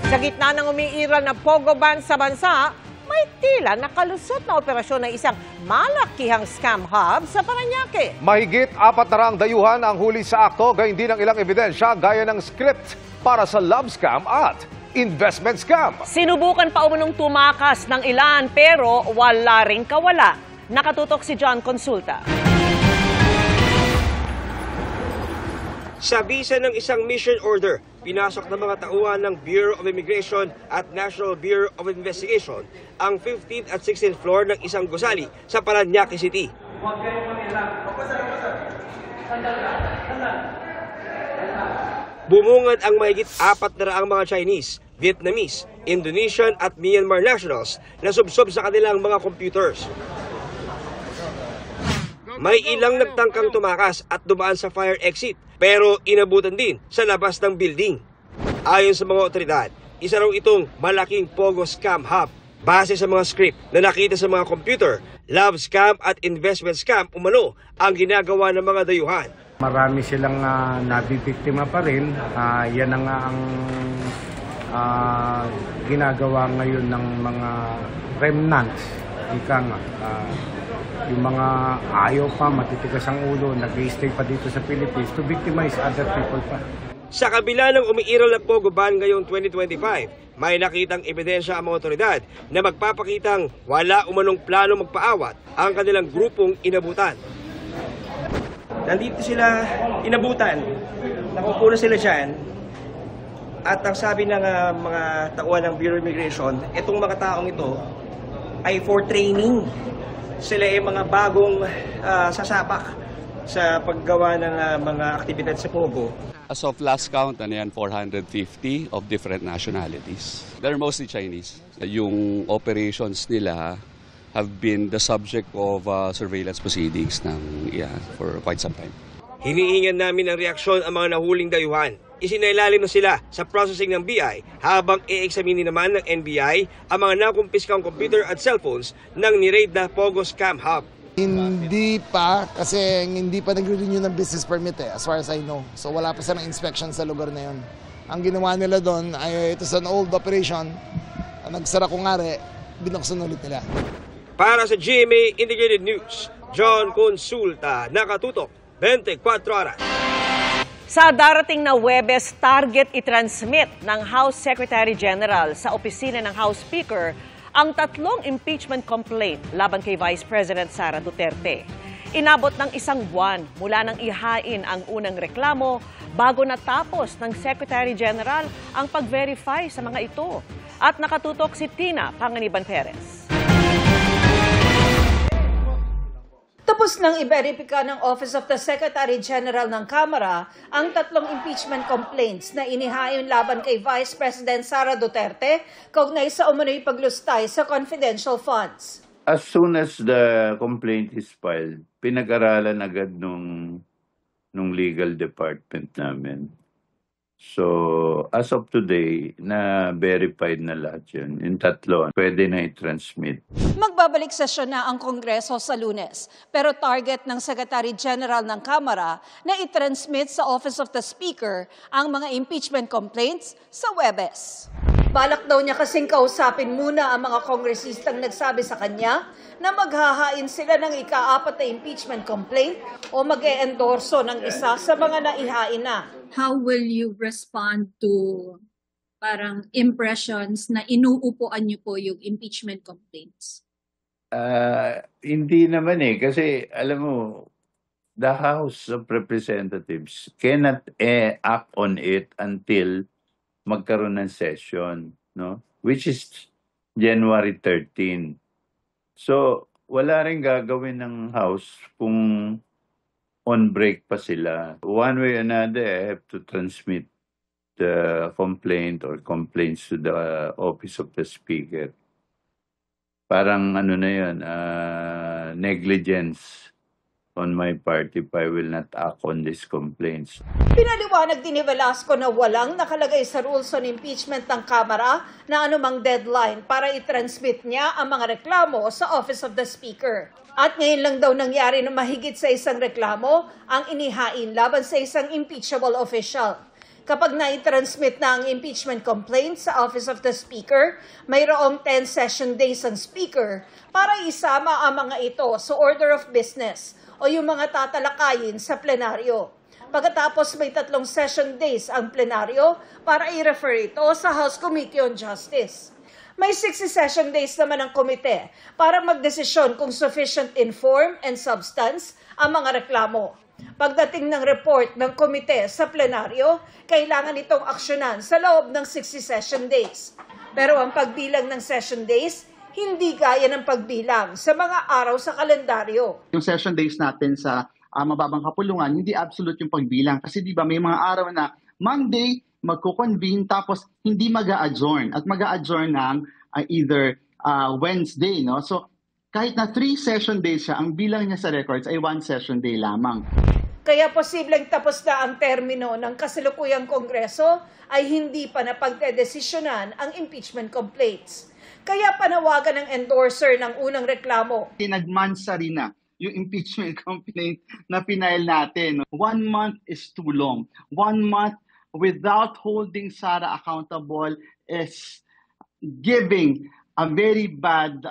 Sa gitna ng umiiral na pogo ban sa bansa, may tila nakalusot na operasyon ng isang malakihang scam hub sa Parañaque. Mahigit 400 dayuhan ang huli sa akto, gayon din ang ilang ebidensya gaya ng script para sa love scam at investment scam. Sinubukan pa umunong tumakas ng ilan pero wala ring kawala. Nakatutok si John Consulta. Sa bisa ng isang mission order, pinasok ng mga tauhan ng Bureau of Immigration at National Bureau of Investigation ang 15th at 16th floor ng isang gusali sa Parañaque City. Bumungad ang mahigit 400 mga Chinese, Vietnamese, Indonesian at Myanmar nationals na subsob sa kanilang mga computers. May ilang nagtangkang tumakas at dumaan sa fire exit pero inabutan din sa labas ng building. Ayon sa mga otoridad, isa raw itong malaking pogo scam hub. Base sa mga script na nakita sa mga computer, love scam at investment scam umano ang ginagawa ng mga dayuhan. Marami silang nabibiktima pa rin. Yan ang ginagawa ngayon ng mga remnants. Ika nga, yung mga ayaw pa, matitigas ang ulo, nag-i-stay pa dito sa Philippines to victimize other people pa. Sa kabila ng umiiral na pogo ban ngayong 2025, may nakitang ebidensya ang mga otoridad na magpapakitang wala umanong plano magpaawat ang kanilang grupong inabutan. Nandito sila inabutan, nakupula sila dyan, at ang sabi ng mga tauhan ng Bureau of Immigration, itong mga taong ito ay for training. Sila ay mga bagong sasabak sa paggawa ng mga aktibidad sa Pogo. As of last count, 450 of different nationalities. They're mostly Chinese. Yung operations nila have been the subject of surveillance proceedings for quite some time. Hinihingan namin ng reaksyon ang mga nahuling dayuhan. Isinailalim na sila sa processing ng BI habang i-examine naman ng NBI ang mga nakumpiskang computer at cellphones ng ni-raid na Pogo Scam Hub. Hindi pa, kasi hindi pa nag-renew ng business permit as far as I know. So wala pa silang inspection sa lugar na yun. Ang ginawa nila doon ay ito sa old operation, nagsara kungari, binuksan ulit nila. Para sa GMA Integrated News, John Consulta, nakatutok 24 oras. Sa darating na Huwebes, target i-transmit ng House Secretary General sa opisina ng House Speaker ang 3 impeachment complaint laban kay Vice President Sara Duterte. Inabot ng 1 buwan mula nang ihain ang unang reklamo bago natapos ng Secretary General ang pag-verify sa mga ito. At nakatutok si Tina Panganiban Perez. Tapos nang i-verifika ng Office of the Secretary General ng Kamara ang 3 impeachment complaints na inihain laban kay Vice President Sara Duterte kaugnay sa umano'y paglustay sa confidential funds. As soon as the complaint is filed, pinag-aralan agad nung legal department namin. So, as of today, na-verified na lahat yun. Yung 3, pwede na i-transmit. Magbabalik sesyon na ang Kongreso sa Lunes, pero target ng Secretary General ng Kamara na i-transmit sa Office of the Speaker ang mga impeachment complaints sa Huwebes. Balak daw niya kasing kausapin muna ang mga kongresistang nagsabi sa kanya na maghahain sila ng ika-4 na impeachment complaint o mag-e-endorso ng isa sa mga naihain na. How will you respond to parang impressions na inuupuan niyo po yung impeachment complaints? Hindi naman kasi alam mo, the House of Representatives cannot act on it until magkaroon ng session, no? Which is January 13. So, wala rin gagawin ng House kung on break pa sila. One way or another, I have to transmit the complaint or complaints to the Office of the Speaker. Parang ano na yun, negligence on my part if I will not act on these complaints. Pinaliwanag din ni Velasco na walang nakalagay sa rules on impeachment ng Kamara na anumang deadline para i-transmit niya ang mga reklamo sa Office of the Speaker. At ngayon lang daw nangyari na mahigit sa isang reklamo ang inihain laban sa isang impeachable official. Kapag na-transmit na ang impeachment complaint sa Office of the Speaker, mayroong 10 session days ang Speaker para isama ang mga ito sa order of business o yung mga tatalakayin sa plenaryo. Pagkatapos may 3 session days ang plenaryo para i-refer ito sa House Committee on Justice. May 60 session days naman ang komite para magdesisyon kung sufficient in form and substance ang mga reklamo. Pagdating ng report ng komite sa plenaryo, kailangan itong aksyonan sa loob ng 60 session days. Pero ang pagbilang ng session days, hindi gaya ng pagbilang sa mga araw sa kalendaryo. Yung session days natin sa mababang kapulungan, hindi absolute yung pagbilang. Kasi di ba may mga araw na Monday, magko-convene tapos hindi mag-a-adjourn. At mag-a-adjourn ng either Wednesday. No? So kahit na 3 session days siya, ang bilang niya sa records ay 1 session day lamang. Kaya posibleng tapos na ang termino ng kasalukuyang Kongreso ay hindi pa napagdedesisyonan ang impeachment complaints. Kaya panawagan ng endorser ng unang reklamo. Nagmansa rin na yung impeachment complaint na pinail natin. 1 month is too long. 1 month without holding Sara accountable is giving a very bad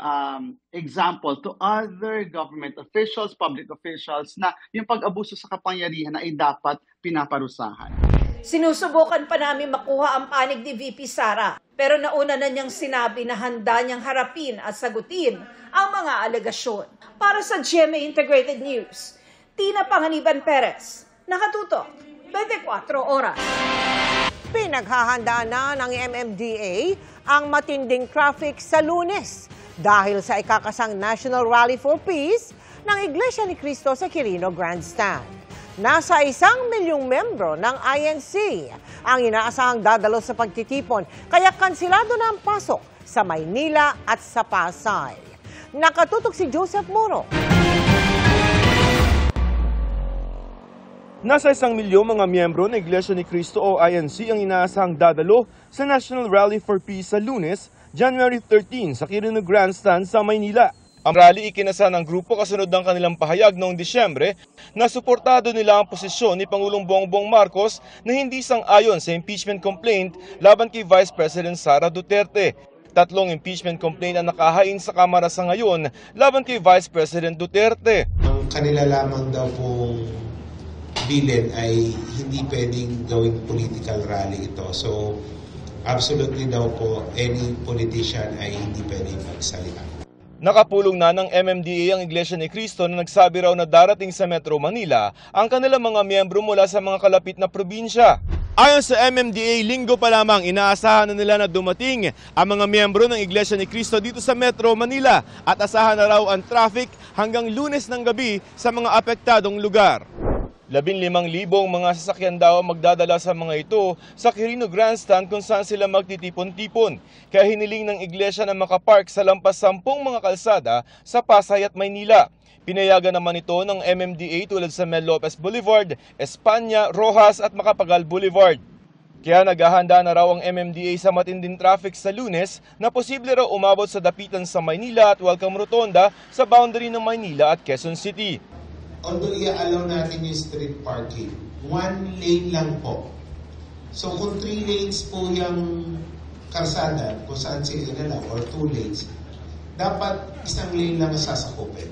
example to other government officials, public officials, na yung pag-abuso sa kapangyarihan ay dapat pinaparusahan. Sinusubukan pa namin makuha ang panig ni VP Sara, pero nauna na niyang sinabi na handa niyang harapin at sagutin ang mga alegasyon. Para sa GMA Integrated News, Tina Panganiban Perez, nakatutok, 24 oras. Pinaghahanda na ng MMDA ang matinding traffic sa Lunes dahil sa ikakasang National Rally for Peace ng Iglesia ni Cristo sa Quirino Grandstand. Nasa 1 milyong membro ng INC ang inaasahang dadalo sa pagtitipon, kaya kansilado na ang pasok sa Maynila at sa Pasay. Nakatutok si Joseph Moro. Nasa 1 milyong mga miyembro ng Iglesia ni Cristo o INC ang inaasahang dadalo sa National Rally for Peace sa Lunes, January 13 sa Quirino Grandstand sa Maynila. Ang rally ikinasa ng grupo kasunod ng kanilang pahayag noong Disyembre na suportado nila ang posisyon ni Pangulong Bongbong Marcos na hindi sang-ayon sa impeachment complaint laban kay Vice President Sara Duterte. 3 impeachment complaint ang nakahain sa Kamara sa ngayon laban kay Vice President Duterte. Ang kanila lamang daw pong bilin ay hindi pwedeng gawing political rally ito. So, absolutely daw po, any politician ay hindi pwedeng magsalita. Nakapulong na ng MMDA ang Iglesia ni Cristo na nagsabi raw na darating sa Metro Manila ang kanilang mga miyembro mula sa mga kalapit na probinsya. Ayon sa MMDA, linggo pa lamang inaasahan na nila na dumating ang mga miyembro ng Iglesia ni Cristo dito sa Metro Manila at asahan na raw ang traffic hanggang Lunes ng gabi sa mga apektadong lugar. 15,000 mga sasakyan daw magdadala sa mga ito sa Quirino Grandstand kung saan sila magtitipon-tipon. Kaya hiniling ng iglesia na makapark sa lampas 10 mga kalsada sa Pasay at Maynila. Pinayagan naman ito ng MMDA tulad sa Mel Lopez Boulevard, Espanya, Rojas at Macapagal Boulevard. Kaya naghahanda na raw ang MMDA sa matinding traffic sa Lunes na posible raw umabot sa dapitan sa Maynila at Welcome Rotonda sa boundary ng Maynila at Quezon City. Although i-allow natin yung street parking, 1 lane lang po. So kung 3 lanes po yung karsada, kung saan sila lang, or 2 lanes, dapat 1 lane lang sasakupin.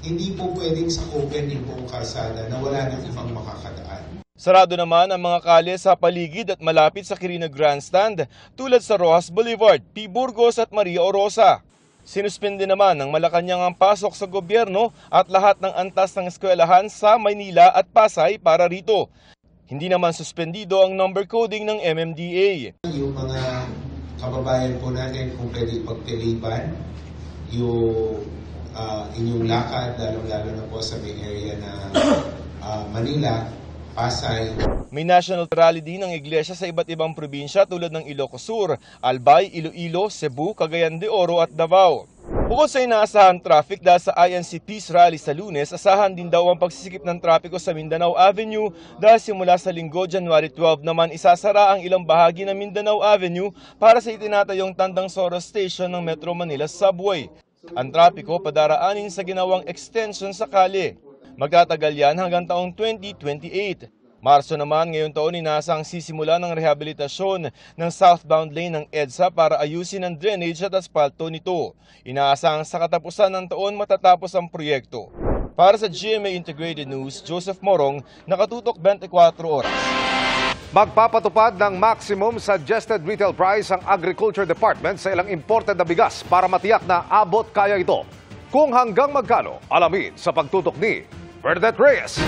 Hindi po pwedeng sakupin yung buong karsada na wala nang ibang makakadaan. Sarado naman ang mga kalye sa paligid at malapit sa Quirino Grandstand tulad sa Rojas Boulevard, P. Burgos at Maria Orosa. Sinuspende naman ng Malacanang ang pasok sa gobyerno at lahat ng antas ng eskwelahan sa Maynila at Pasay para rito. Hindi naman suspendido ang number coding ng MMDA. Yung mga kababayan po natin kung pwede pagpiliban, yung inyong lakad, lalo na po sa may area na Manila, Pasay. May national rally din ng iglesia sa iba't ibang probinsya tulad ng Ilocos Sur, Albay, Iloilo, Cebu, Cagayan de Oro at Davao. Bukod sa inaasahan traffic dahil sa INC Peace Rally sa Lunes, asahan din daw ang pagsisikip ng trapiko sa Mindanao Avenue dahil simula sa Linggo, January 12 naman isasara ang ilang bahagi ng Mindanao Avenue para sa itinatayong Tandang Soro Station ng Metro Manila Subway. Ang trapiko padaraanin sa ginawang extension sa kalye. Magtatagal yan hanggang taong 2028. Marso naman ngayong taon inasang sisimula ng rehabilitasyon ng southbound lane ng EDSA para ayusin ang drainage at asfalto nito. Inaasang sa katapusan ng taon matatapos ang proyekto. Para sa GMA Integrated News, Joseph Morong, nakatutok 24 oras. Magpapatupad ng maximum suggested retail price ang Agriculture Department sa ilang imported na bigas para matiyak na abot kaya ito. Kung hanggang magkano, alamin sa pagtutok ni Bernadette Reyes.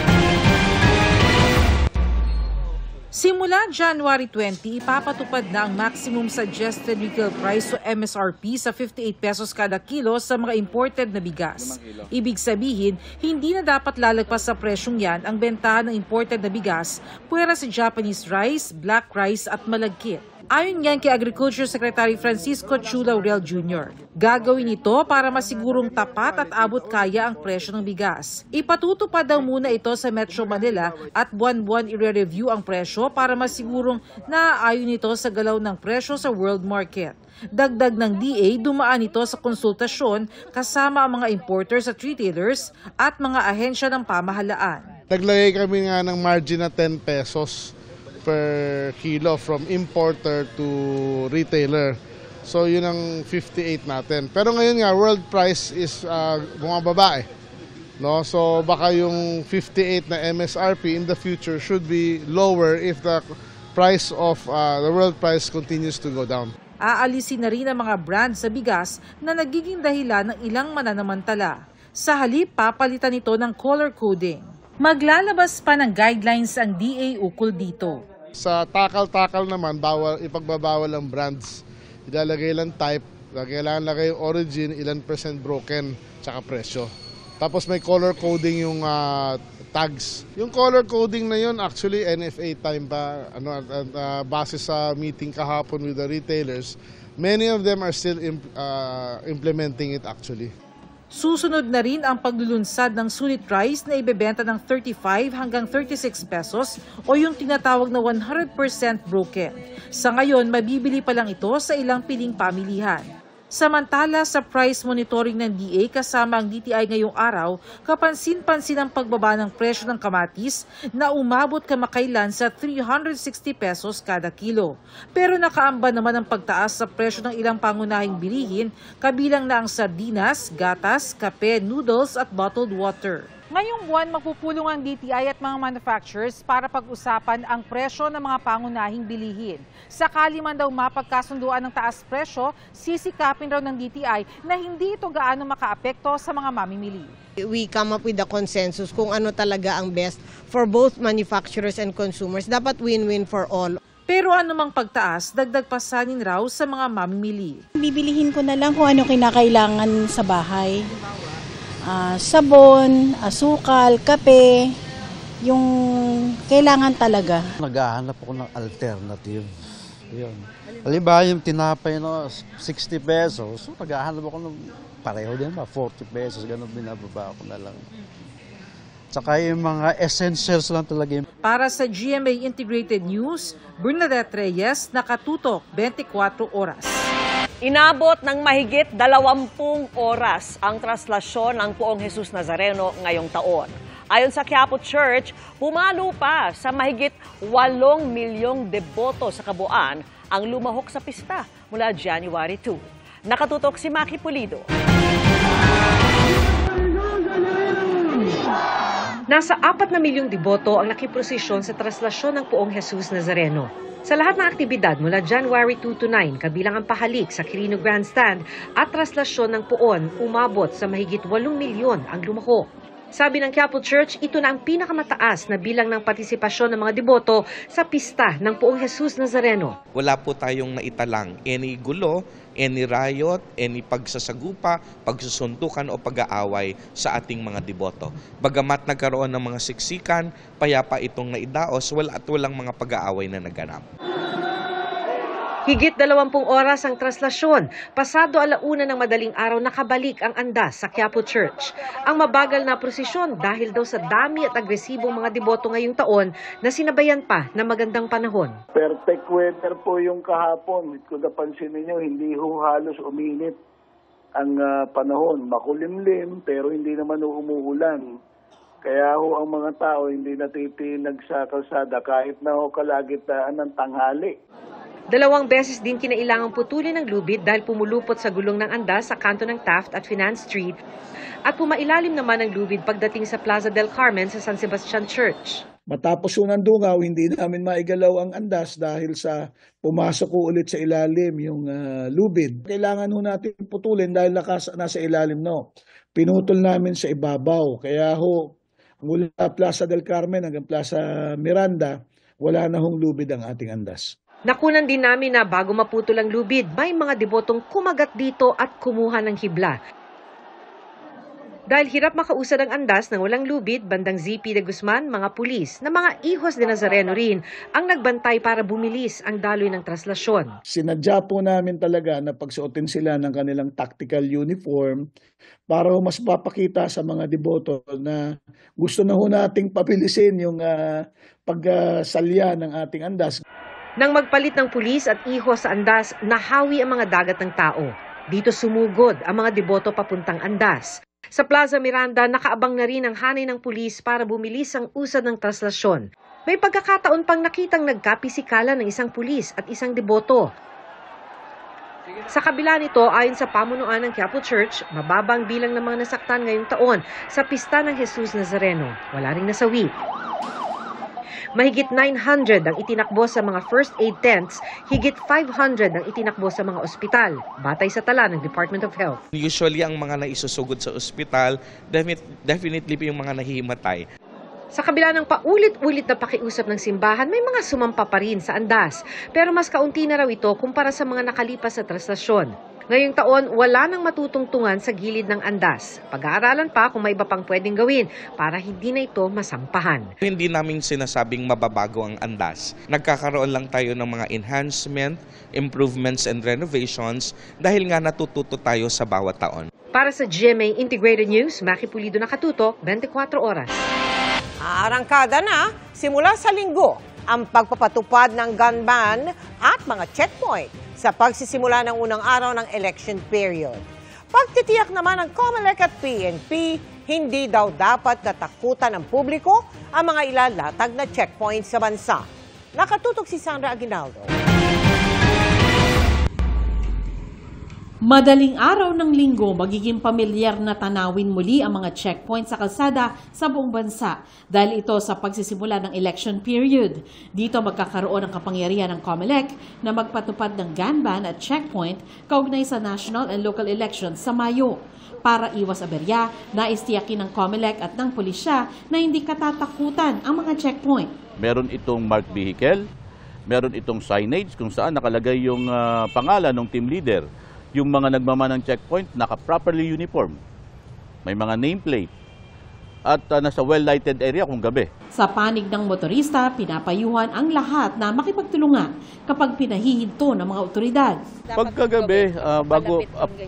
Simula January 20, ipapatupad na ang maximum suggested retail price o MSRP sa 58 pesos kada kilo sa mga imported na bigas. Ibig sabihin, hindi na dapat lalagpas sa presyong yan ang bentahan ng imported na bigas, puwera sa Japanese rice, black rice at malagkit. Ayon yan kay Agriculture Secretary Francisco Chu Laurel Jr. Gagawin ito para masigurong tapat at abot kaya ang presyo ng bigas. Ipatutupad daw muna ito sa Metro Manila at buwan-buwan i-review ang presyo para masigurong naaayon ito sa galaw ng presyo sa world market. Dagdag ng DA, dumaan ito sa konsultasyon kasama ang mga importers at retailers at mga ahensya ng pamahalaan. Naglagay kami nga ng margin na 10 pesos per kilo from importer to retailer. So yun ang 58 natin. Pero ngayon nga world price is bumababa eh. No? So baka yung 58 na MSRP in the future should be lower if the price of the world price continues to go down. Aalisin na rin ang mga brand sa bigas na nagiging dahilan ng ilang mananamantala. Sa halip, papalitan ito ng color coding. Maglalabas pa ng guidelines ang DA ukol dito. Sa takal-takal naman, ipagbabawal ang brands. Ilalagay lang type, kailangan lagay yung origin, ilan % broken, tsaka presyo. Tapos may color coding yung tags. Yung color coding na yun, actually NFA time pa, base sa meeting kahapon with the retailers, many of them are still implementing it actually. Susunod na rin ang paglulunsad ng sulit rice na ibebenta ng 35 hanggang 36 pesos o yung tinatawag na 100% broken. Sa ngayon, mabibili pa lang ito sa ilang piling pamilihan. Samantala, sa price monitoring ng DA kasama ang DTI ngayong araw, kapansin-pansin ang pagbaba ng presyo ng kamatis na umabot kamakailan sa 360 pesos kada kilo. Pero nakaamba naman ang pagtaas sa presyo ng ilang pangunahing bilihin, kabilang na ang sardinas, gatas, kape, noodles at bottled water. Ngayong buwan, magpupulong ang DTI at mga manufacturers para pag-usapan ang presyo ng mga pangunahing bilihin. Sakali man daw mapagkasunduan ng taas presyo, sisikapin raw ng DTI na hindi ito gaano makaapekto sa mga mamimili. We come up with a consensus kung ano talaga ang best for both manufacturers and consumers. Dapat win-win for all. Pero anumang pagtaas, dagdag pasanin raw sa mga mamimili. Bibilihin ko na lang kung ano kinakailangan sa bahay. Sabon, asukal, kape, yung kailangan talaga. Naghahanap ako ng alternative. Yun. Halimbawa yung tinapay no, 60 pesos, so naghahanap ako ng pareho din ba, 40 pesos, ganun binababa ko na lang. Tsaka yung mga essentials lang talaga. Para sa GMA Integrated News, Bernadette Reyes, nakatutok 24 oras. Inabot ng mahigit 20 oras ang traslasyon ng Poong Jesus Nazareno ngayong taon. Ayon sa Quiapo Church, pumalo pa sa mahigit 8 milyong deboto sa kabuuan ang lumahok sa pista mula January 2. Nakatutok si Maki Pulido. Nasa 4 na milyong deboto ang nakiprosesyon sa traslasyon ng Poong Jesus Nazareno. Sa lahat ng aktibidad mula January 2 to 9, kabilang ang pahalik sa Quirino Grandstand at traslasyon ng Poon, umabot sa mahigit 8 milyon ang lumahok. Sabi ng Quiapo Church, ito na ang pinakamataas na bilang ng partisipasyon ng mga deboto sa pista ng Poong Jesus Nazareno. Wala po tayong naitalang any gulo, any riot, any pagsasagupa, pagsusuntukan o pag-aaway sa ating mga deboto. Bagamat nagkaroon ng mga siksikan, payapa itong naidaos, walang mga pag-aaway na naganap. Higit 20 oras ang traslasyon. Pasado 1:00 ng madaling araw nakabalik ang andas sa Quiapo Church. Ang mabagal na prosesyon dahil daw sa dami at agresibong mga deboto ngayong taon na sinabayan pa ng magandang panahon. Perfect weather po yung kahapon. Kung napansin ninyo, hindi ho halos uminit ang panahon. Makulimlim pero hindi naman umuulan. Kaya ho ang mga tao hindi natitinag sa kalsada kahit na ho kalagitnaan ng tanghali. 2 beses din kinailangang putulin ng lubid dahil pumulupot sa gulong ng andas sa kanto ng Taft at Finance Street at pumailalim naman ng lubid pagdating sa Plaza del Carmen sa San Sebastian Church. Matapos ho ng dungaw, hindi namin maigalaw ang andas dahil sa pumasok ho ulit sa ilalim yung lubid. Kailangan ho natin putulin dahil nasa ilalim no. Pinutol namin sa ibabaw. Kaya ho, mula Plaza del Carmen hanggang Plaza Miranda, wala na hong lubid ang ating andas. Nakunan din namin na bago maputol ang lubid, may mga debotong kumagat dito at kumuha ng hibla. Dahil hirap makausad ang andas ng walang lubid, bandang ZP de Guzman, mga pulis na mga ihos de Nazareno rin ang nagbantay para bumilis ang daloy ng traslasyon. Sinadya po namin talaga na pagsuotin sila ng kanilang tactical uniform para mas papakita sa mga deboto na gusto na ho nating pabilisin yung pagsalya ng ating andas. Nang magpalit ng pulis at ihos sa andas, nahawi ang mga dagat ng tao. Dito sumugod ang mga deboto papuntang andas. Sa Plaza Miranda, nakaabang na rin ang hanay ng pulis para bumilis ang usad ng traslasyon. May pagkakataon pang nakitang nagkapisikalan ng isang pulis at isang deboto. Sa kabila nito, ayon sa pamunuan ng Quiapo Church, mababang bilang ng mga nasaktan ngayong taon sa pista ng Jesus Nazareno. Wala ring nasawi. Mahigit 900 ang itinakbo sa mga first aid tents, higit 500 ang itinakbo sa mga ospital, batay sa tala ng Department of Health. Usually ang mga naisusugod sa ospital, definitely yung mga nahihimatay. Sa kabila ng paulit-ulit na pakiusap ng simbahan, may mga sumampa pa rin sa andas. Pero mas kaunti na raw ito kumpara sa mga nakalipas sa traslasyon. Ngayong taon, wala nang matutungtungan sa gilid ng andas. Pag-aaralan pa kung may iba pang pwedeng gawin para hindi na ito masampahan. Hindi namin sinasabing mababago ang andas. Nagkakaroon lang tayo ng mga enhancement, improvements and renovations dahil nga natututo tayo sa bawat taon. Para sa GMA Integrated News, Maki Pulido Nakatuto, 24 oras. Arangkada na simula sa linggo ang pagpapatupad ng gun ban at mga checkpoint sa pagsisimula ng unang araw ng election period. Pagtitiyak naman ng COMELEC at PNP, hindi daw dapat natakutan ng publiko ang mga ilalatag na checkpoint sa bansa. Nakatutok si Sandra Aguinaldo. Madaling araw ng linggo, magiging pamilyar na tanawin muli ang mga checkpoint sa kalsada sa buong bansa dahil ito sa pagsisimula ng election period. Dito magkakaroon ng kapangyarihan ng COMELEC na magpatupad ng gun ban at checkpoint kaugnay sa national and local elections sa Mayo. Para iwas aberya, naistiyakin ng COMELEC at ng pulisya na hindi katatakutan ang mga checkpoint. Meron itong marked vehicle, meron itong signage kung saan nakalagay yung pangalan ng team leader. Yung mga nagmamana ng checkpoint, naka-properly uniform. May mga nameplate. At nasa well-lighted area kung gabi. Sa panig ng motorista, pinapayuhan ang lahat na makipagtulungan kapag pinahihinto ng mga otoridad. Pagkagabi,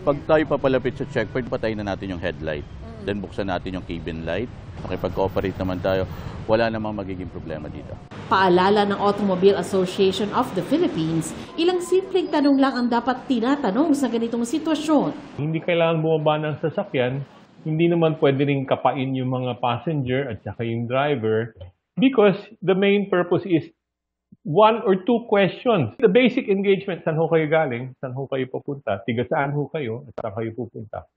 pag tayo papalapit sa checkpoint, patayin na natin yung headlight. Then buksan natin yung cabin light. Makipag-cooperate naman tayo. Wala namang magiging problema dito. Paalala ng Automobile Association of the Philippines, ilang simpleng tanong lang ang dapat tinatanong sa ganitong sitwasyon. Hindi kailangan bumaba ng sasakyan, hindi naman pwede rin kapain yung mga passenger at saka yung driver because the main purpose is 1 or 2 questions. The basic engagement, saan ho kayo galing, saan ho kayo pupunta, tiga saan ho kayo, at saan kayo pupunta.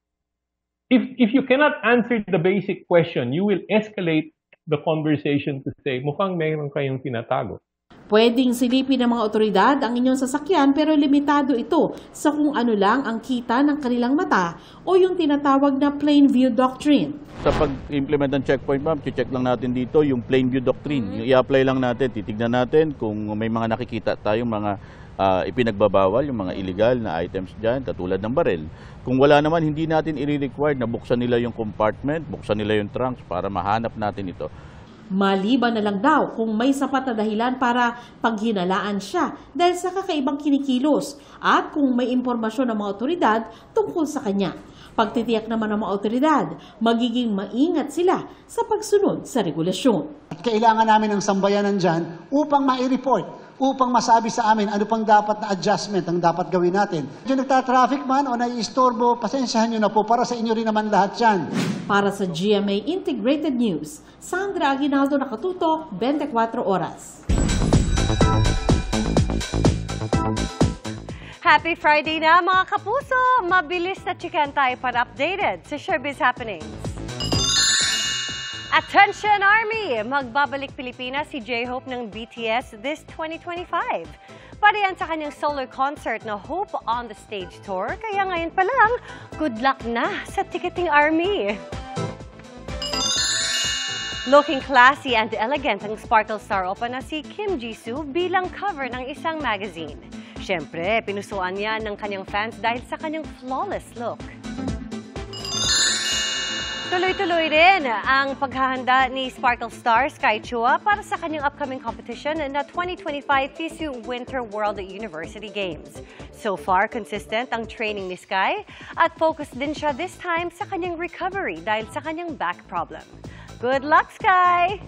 If you cannot answer the basic question, you will escalate the conversation to say, mukhang mayroon kayong tinatago. Pwedeng silipin ng mga otoridad ang inyong sasakyan pero limitado ito sa kung ano lang ang kita ng kanilang mata o yung tinatawag na plain view doctrine. Sa pag-implement ng checkpoint, ma'am, check lang natin dito yung plain view doctrine. Yung i-apply lang natin, titignan natin kung may mga nakikita tayong mga ipinagbabawal, yung mga illegal na items dyan, katulad ng barel. Kung wala naman, hindi natin i-require na buksan nila yung compartment, buksan nila yung trunks para mahanap natin ito. Maliban na lang daw kung may sapat na dahilan para paghinalaan siya dahil sa kakaibang kinikilos at kung may impormasyon ng mga otoridad tungkol sa kanya. Pagtitiyak naman ng mga otoridad, magiging maingat sila sa pagsunod sa regulasyon. At kailangan namin ng sambayanan dyan upang ma-report upang masabi sa amin ano pang dapat na adjustment ang dapat gawin natin. Yung nagta-traffic man o nai-istorbo, pasensyahan nyo na po, para sa inyo rin naman lahat yan. Para sa GMA Integrated News, Sandra Aguinaldo, nakatutok, 24 oras. Happy Friday na mga kapuso! Mabilis na chikan tayo para updated sa Showbiz Happenings. Attention Army! Magbabalik Pilipinas si J-Hope ng BTS this 2025. Para yan sa kanyang solo concert na Hope on the Stage Tour. Kaya ngayon pa lang, good luck na sa Ticketing Army! Looking classy and elegant ang Sparkle Star Opa na si Kim Jisoo bilang cover ng isang magazine. Siyempre, pinusuan niya ng kanyang fans dahil sa kanyang flawless look. Tuloy-tuloy rin ang paghahanda ni Sparkle Star Sky Chua para sa kanyang upcoming competition na 2025 FISU Winter World University Games. So far, consistent ang training ni Sky at focused din siya this time sa kanyang recovery dahil sa kanyang back problem. Good luck, Sky!